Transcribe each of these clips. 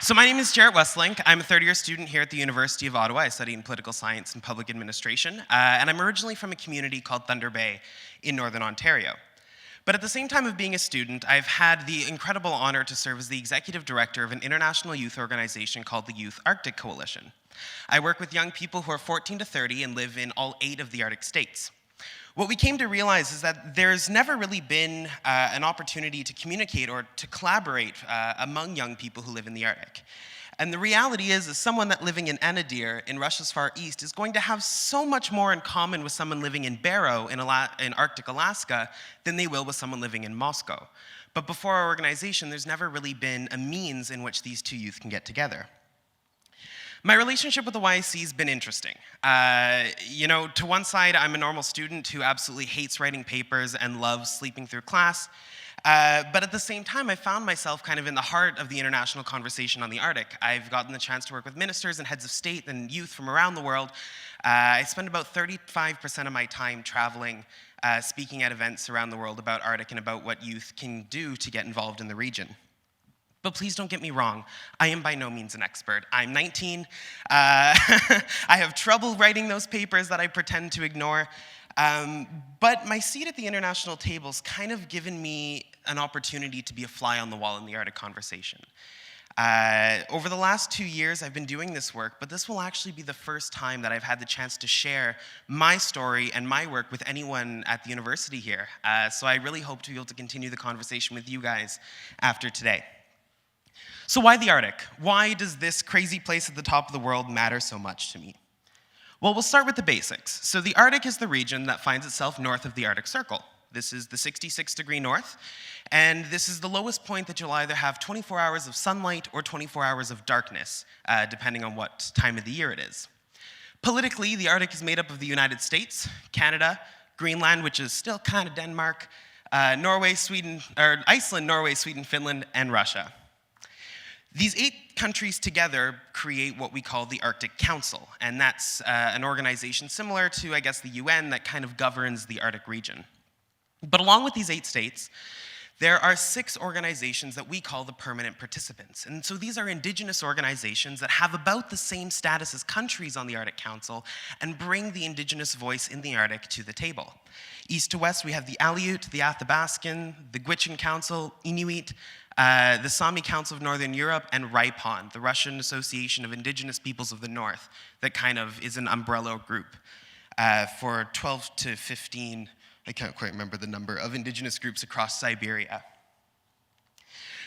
So my name is Gerrit Wesselink. I'm a third-year student here at the University of Ottawa. I study in political science and public administration, and I'm originally from a community called Thunder Bay in Northern Ontario. But at the same time of being a student, I've had the incredible honor to serve as the executive director of an international youth organization called the Youth Arctic Coalition. I work with young people who are 14 to 30 and live in all 8 of the Arctic states. What we came to realize is that there's never really been an opportunity to communicate or to collaborate among young people who live in the Arctic. And the reality is someone that living in Anadir in Russia's far east is going to have so much more in common with someone living in Barrow in Arctic Alaska than they will with someone living in Moscow. But before our organization, there's never really been a means in which these two youth can get together. My relationship with the YC has been interesting. To one side, I'm a normal student who absolutely hates writing papers and loves sleeping through class. But at the same time, I found myself kind of in the heart of the international conversation on the Arctic. I've gotten the chance to work with ministers and heads of state and youth from around the world. I spend about 35% of my time traveling, speaking at events around the world about Arctic and about what youth can do to get involved in the region. But please don't get me wrong, I am by no means an expert. I'm 19, I have trouble writing those papers that I pretend to ignore, but my seat at the international table's kind of given me an opportunity to be a fly on the wall in the Arctic conversation. Over the last 2 years, I've been doing this work, but this will actually be the first time that I've had the chance to share my story and my work with anyone at the university here. So I really hope to be able to continue the conversation with you guys after today. So why the Arctic? Why does this crazy place at the top of the world matter so much to me? Well, we'll start with the basics. So the Arctic is the region that finds itself north of the Arctic Circle. This is the 66-degree north, and this is the lowest point that you'll either have 24 hours of sunlight or 24 hours of darkness, depending on what time of the year it is. Politically, the Arctic is made up of the United States, Canada, Greenland, which is still kind of Denmark, Iceland, Norway, Sweden, Finland, and Russia. These 8 countries together create what we call the Arctic Council, and that's an organization similar to, I guess, the UN that kind of governs the Arctic region. But along with these 8 states, there are 6 organizations that we call the permanent participants. And so these are indigenous organizations that have about the same status as countries on the Arctic Council and bring the indigenous voice in the Arctic to the table. East to west, we have the Aleut, the Athabascan, the Gwich'in Council, Inuit, the Sami Council of Northern Europe, and RIPON, the Russian Association of Indigenous Peoples of the North, that kind of is an umbrella group for 12 to 15, I can't quite remember the number, of indigenous groups across Siberia.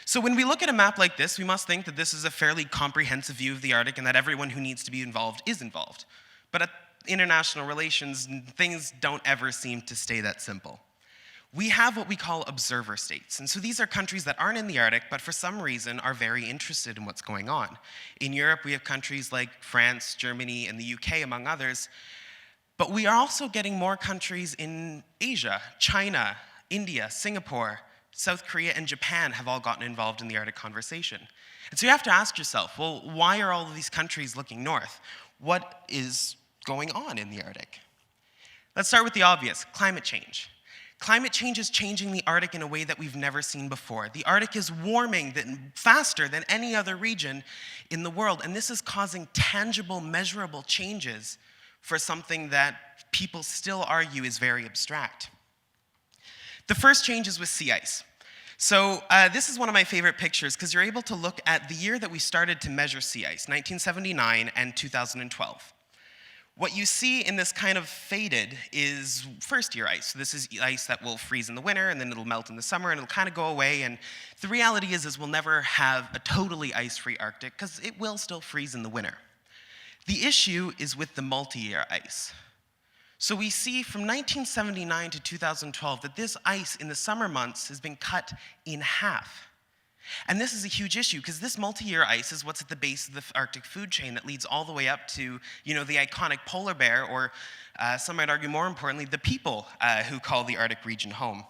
So when we look at a map like this, we must think that this is a fairly comprehensive view of the Arctic and that everyone who needs to be involved is involved. But at international relations, things don't ever seem to stay that simple. We have what we call observer states. And so these are countries that aren't in the Arctic, but for some reason are very interested in what's going on. In Europe, we have countries like France, Germany, and the UK, among others. But we are also getting more countries in Asia. China, India, Singapore, South Korea, and Japan have all gotten involved in the Arctic conversation. And so you have to ask yourself, well, why are all of these countries looking north? What is going on in the Arctic? Let's start with the obvious, climate change. Climate change is changing the Arctic in a way that we've never seen before. The Arctic is warming faster than any other region in the world, and this is causing tangible, measurable changes for something that people still argue is very abstract. The first change is with sea ice. So this is one of my favorite pictures because you're able to look at the year that we started to measure sea ice, 1979 and 2012. What you see in this kind of faded is first-year ice. So this is ice that will freeze in the winter, and then it'll melt in the summer, and it'll kind of go away. And the reality is we'll never have a totally ice-free Arctic, because it will still freeze in the winter. The issue is with the multi-year ice. So we see from 1979 to 2012 that this ice in the summer months has been cut in half. And this is a huge issue because this multi-year ice is what's at the base of the Arctic food chain that leads all the way up to, the iconic polar bear, or some might argue more importantly, the people who call the Arctic region home.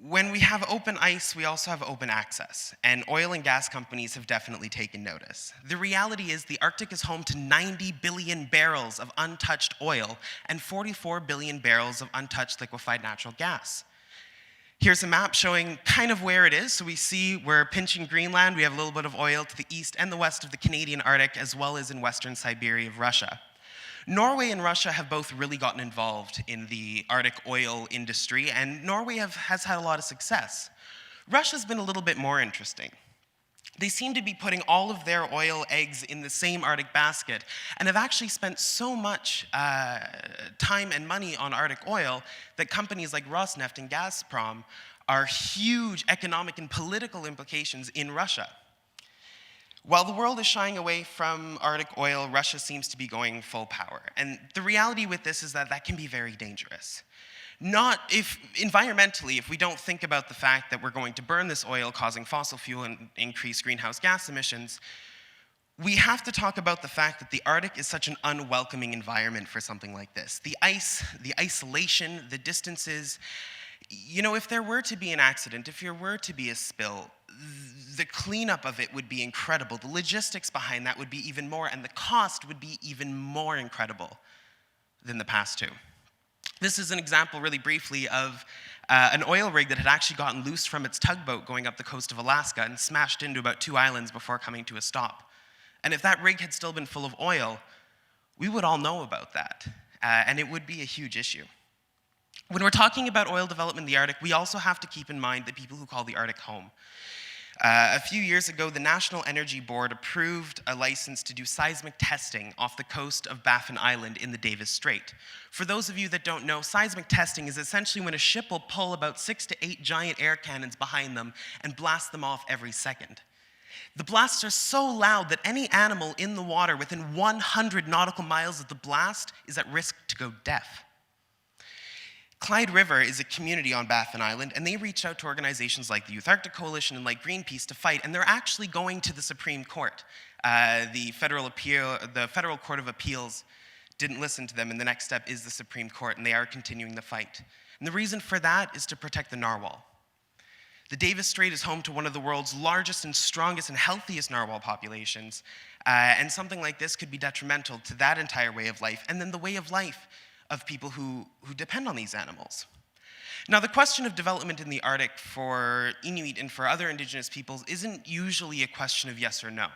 When we have open ice, we also have open access, and oil and gas companies have definitely taken notice. The reality is the Arctic is home to 90 billion barrels of untouched oil and 44 billion barrels of untouched liquefied natural gas. Here's a map showing kind of where it is. So we see we're pinching Greenland. We have a little bit of oil to the east and the west of the Canadian Arctic, as well as in western Siberia of Russia. Norway and Russia have both really gotten involved in the Arctic oil industry, and Norway has had a lot of success. Russia's been a little bit more interesting. They seem to be putting all of their oil eggs in the same Arctic basket and have actually spent so much time and money on Arctic oil that companies like Rosneft and Gazprom are huge economic and political implications in Russia. While the world is shying away from Arctic oil, Russia seems to be going full power. And the reality with this is that can be very dangerous. Environmentally, if we don't think about the fact that we're going to burn this oil, causing fossil fuel and increase greenhouse gas emissions, we have to talk about the fact that the Arctic is such an unwelcoming environment for something like this. The ice, the isolation, the distances. You know, if there were to be an accident, if there were to be a spill, the cleanup of it would be incredible. The logistics behind that would be even more, and the cost would be even more incredible than the past two. This is an example, really briefly, of an oil rig that had actually gotten loose from its tugboat going up the coast of Alaska and smashed into about 2 islands before coming to a stop. And if that rig had still been full of oil, we would all know about that, and it would be a huge issue. When we're talking about oil development in the Arctic, we also have to keep in mind the people who call the Arctic home. A few years ago, the National Energy Board approved a license to do seismic testing off the coast of Baffin Island in the Davis Strait. For those of you that don't know, seismic testing is essentially when a ship will pull about 6 to 8 giant air cannons behind them and blast them off every second. The blasts are so loud that any animal in the water within 100 nautical miles of the blast is at risk to go deaf. Clyde River is a community on Baffin Island, and they reached out to organizations like the Youth Arctic Coalition and like Greenpeace to fight, and they're actually going to the Supreme Court. The Federal Court of Appeals didn't listen to them, and the next step is the Supreme Court, and they are continuing the fight. And the reason for that is to protect the narwhal. The Davis Strait is home to one of the world's largest and strongest and healthiest narwhal populations, and something like this could be detrimental to that entire way of life, and then the way of life of people who depend on these animals. Now, the question of development in the Arctic for Inuit and for other indigenous peoples isn't usually a question of yes or no.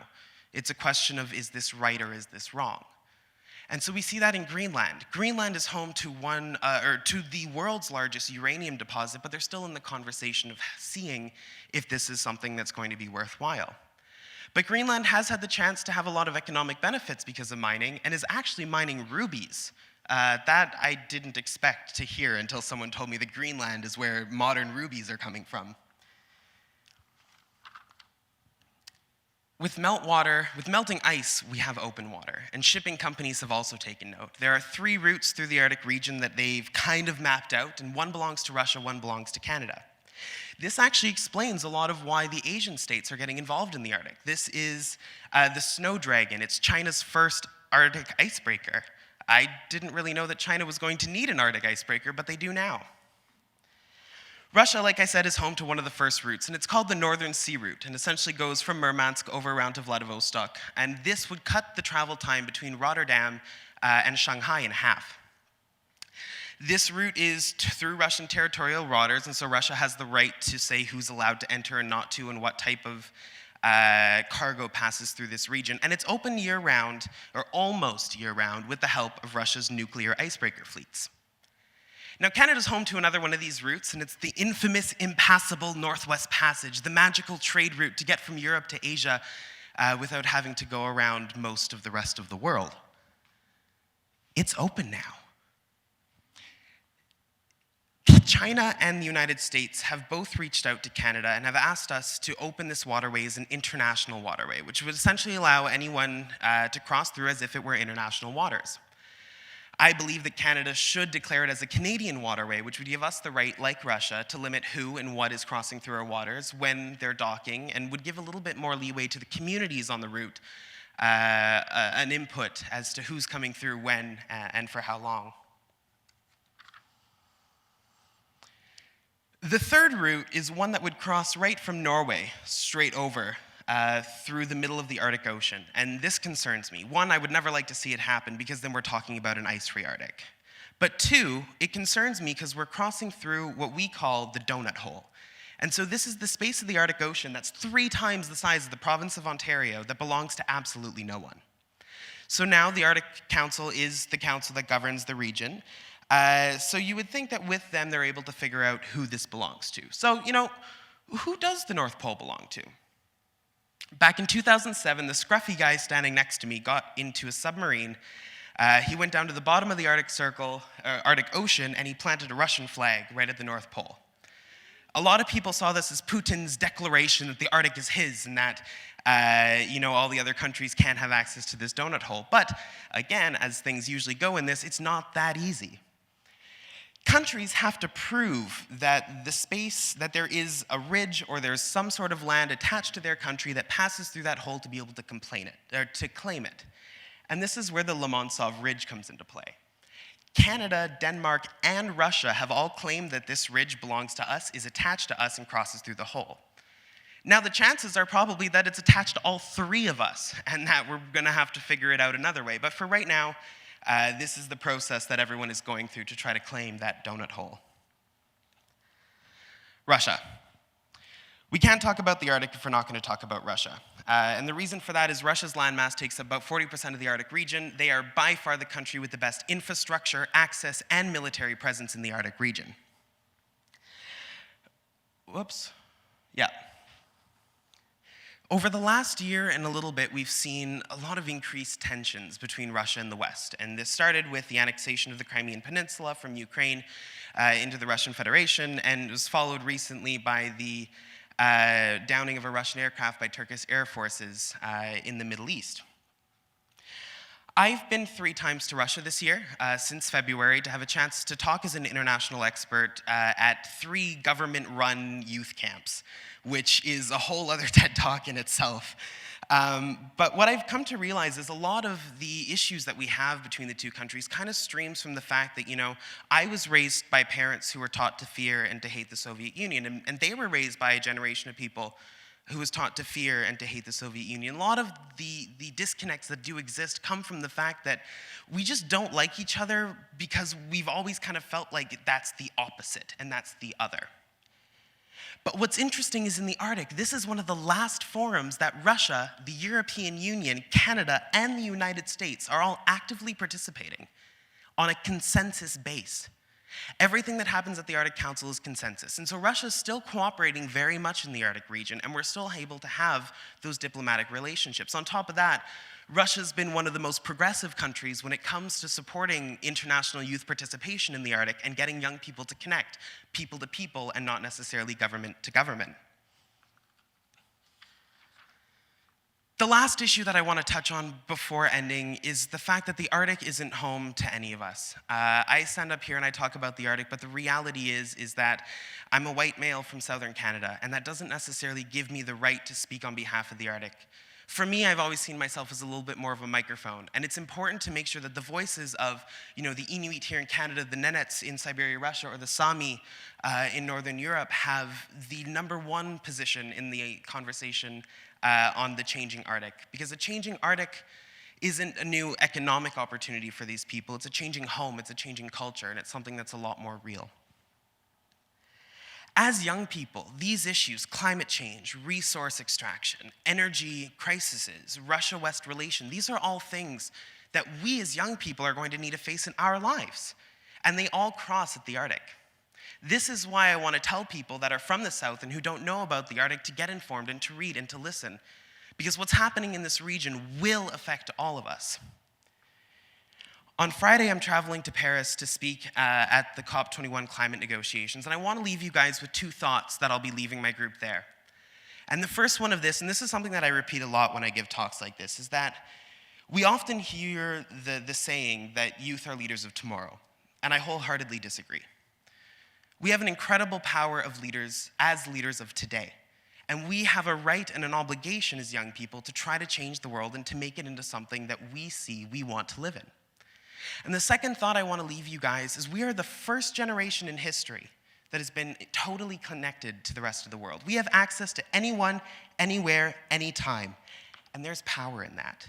It's a question of, is this right or is this wrong? And so we see that in Greenland. Greenland is home to to the world's largest uranium deposit, but they're still in the conversation of seeing if this is something that's going to be worthwhile. But Greenland has had the chance to have a lot of economic benefits because of mining, and is actually mining rubies. That I didn't expect to hear until someone told me that Greenland is where modern rubies are coming from. With melting ice, we have open water, and shipping companies have also taken note. There are 3 routes through the Arctic region that they've kind of mapped out, and one belongs to Russia, one belongs to Canada. This actually explains a lot of why the Asian states are getting involved in the Arctic. This is the Snow Dragon. It's China's first Arctic icebreaker. I didn't really know that China was going to need an Arctic icebreaker, but they do now. Russia, like I said, is home to one of the first routes, and it's called the Northern Sea Route, and essentially goes from Murmansk over around to Vladivostok, and this would cut the travel time between Rotterdam and Shanghai in half. This route is through Russian territorial waters, and so Russia has the right to say who's allowed to enter and not to, and what type of cargo passes through this region, and it's open year-round, or almost year-round, with the help of Russia's nuclear icebreaker fleets. Now, Canada's home to another one of these routes, and it's the infamous impassable Northwest Passage, the magical trade route to get from Europe to Asia without having to go around most of the rest of the world. It's open now. China and the United States have both reached out to Canada and have asked us to open this waterway as an international waterway, which would essentially allow anyone to cross through as if it were international waters. I believe that Canada should declare it as a Canadian waterway, which would give us the right, like Russia, to limit who and what is crossing through our waters when they're docking, and would give a little bit more leeway to the communities on the route, an input as to who's coming through when and for how long. The third route is one that would cross right from Norway straight over through the middle of the Arctic Ocean. And this concerns me. One, I would never like to see it happen because then we're talking about an ice-free Arctic. But two, it concerns me because we're crossing through what we call the donut hole. And so this is the space of the Arctic Ocean that's 3 times the size of the province of Ontario that belongs to absolutely no one. So now the Arctic Council is the council that governs the region. So you would think that with them, they're able to figure out who this belongs to. So, who does the North Pole belong to? Back in 2007, the scruffy guy standing next to me got into a submarine. He went down to the bottom of the Arctic Ocean, and he planted a Russian flag right at the North Pole. A lot of people saw this as Putin's declaration that the Arctic is his and that, all the other countries can't have access to this donut hole. But again, as things usually go in this, it's not that easy. Countries have to prove that that there is a ridge or there's some sort of land attached to their country that passes through that hole to be able to claim it. And this is where the Lomonosov Ridge comes into play. Canada, Denmark, and Russia have all claimed that this ridge belongs to us, is attached to us, and crosses through the hole. Now, the chances are probably that it's attached to all 3 of us, and that we're going to have to figure it out another way. But for right now, this is the process that everyone is going through to try to claim that donut hole. Russia. We can't talk about the Arctic if we're not going to talk about Russia. And the reason for that is Russia's landmass takes about 40% of the Arctic region. They are by far the country with the best infrastructure, access, and military presence in the Arctic region. Over the last year and a little bit, we've seen a lot of increased tensions between Russia and the West. And this started with the annexation of the Crimean Peninsula from Ukraine into the Russian Federation, and it was followed recently by the downing of a Russian aircraft by Turkish air forces in the Middle East. I've been 3 times to Russia this year, since February, to have a chance to talk as an international expert at 3 government-run youth camps, which is a whole other TED Talk in itself. But what I've come to realize is a lot of the issues that we have between the 2 countries kind of streams from the fact that, I was raised by parents who were taught to fear and to hate the Soviet Union, and they were raised by a generation of people who was taught to fear and to hate the Soviet Union. A lot of the disconnects that do exist come from the fact that we just don't like each other because we've always kind of felt like that's the opposite and that's the other. But what's interesting is in the Arctic, this is one of the last forums that Russia, the European Union, Canada, and the United States are all actively participating on a consensus base. Everything that happens at the Arctic Council is consensus. And so Russia is still cooperating very much in the Arctic region, and we're still able to have those diplomatic relationships. On top of that, Russia's been one of the most progressive countries when it comes to supporting international youth participation in the Arctic and getting young people to connect, people to people, and not necessarily government to government. The last issue that I want to touch on before ending is the fact that the Arctic isn't home to any of us. I stand up here and I talk about the Arctic, but the reality is that I'm a white male from southern Canada, and that doesn't necessarily give me the right to speak on behalf of the Arctic. For me, I've always seen myself as a little bit more of a microphone, and it's important to make sure that the voices of, the Inuit here in Canada, the Nenets in Siberia, Russia, or the Sami in Northern Europe have the #1 position in the conversation on the changing Arctic. Because a changing Arctic isn't a new economic opportunity for these people. It's a changing home, it's a changing culture, and it's something that's a lot more real. As young people, these issues, climate change, resource extraction, energy crises, Russia-West relation, these are all things that we as young people are going to need to face in our lives. And they all cross at the Arctic. This is why I want to tell people that are from the South and who don't know about the Arctic to get informed and to read and to listen. Because what's happening in this region will affect all of us. On Friday, I'm traveling to Paris to speak at the COP21 climate negotiations, and I want to leave you guys with 2 thoughts that I'll be leaving my group there. And the first one of this, and this is something that I repeat a lot when I give talks like this, is that we often hear the saying that youth are leaders of tomorrow, and I wholeheartedly disagree. We have an incredible power of leaders as leaders of today. And we have a right and an obligation as young people to try to change the world and to make it into something that we see we want to live in. And the second thought I want to leave you guys is we are the first generation in history that has been totally connected to the rest of the world. We have access to anyone, anywhere, anytime. And there's power in that.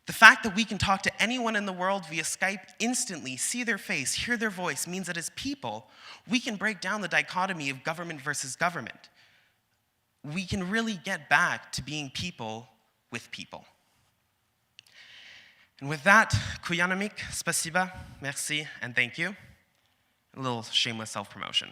The fact that we can talk to anyone in the world via Skype instantly, see their face, hear their voice, means that as people, we can break down the dichotomy of government versus government. We can really get back to being people with people. And with that, kuyanamik, spasiba, merci, and thank you. A little shameless self-promotion.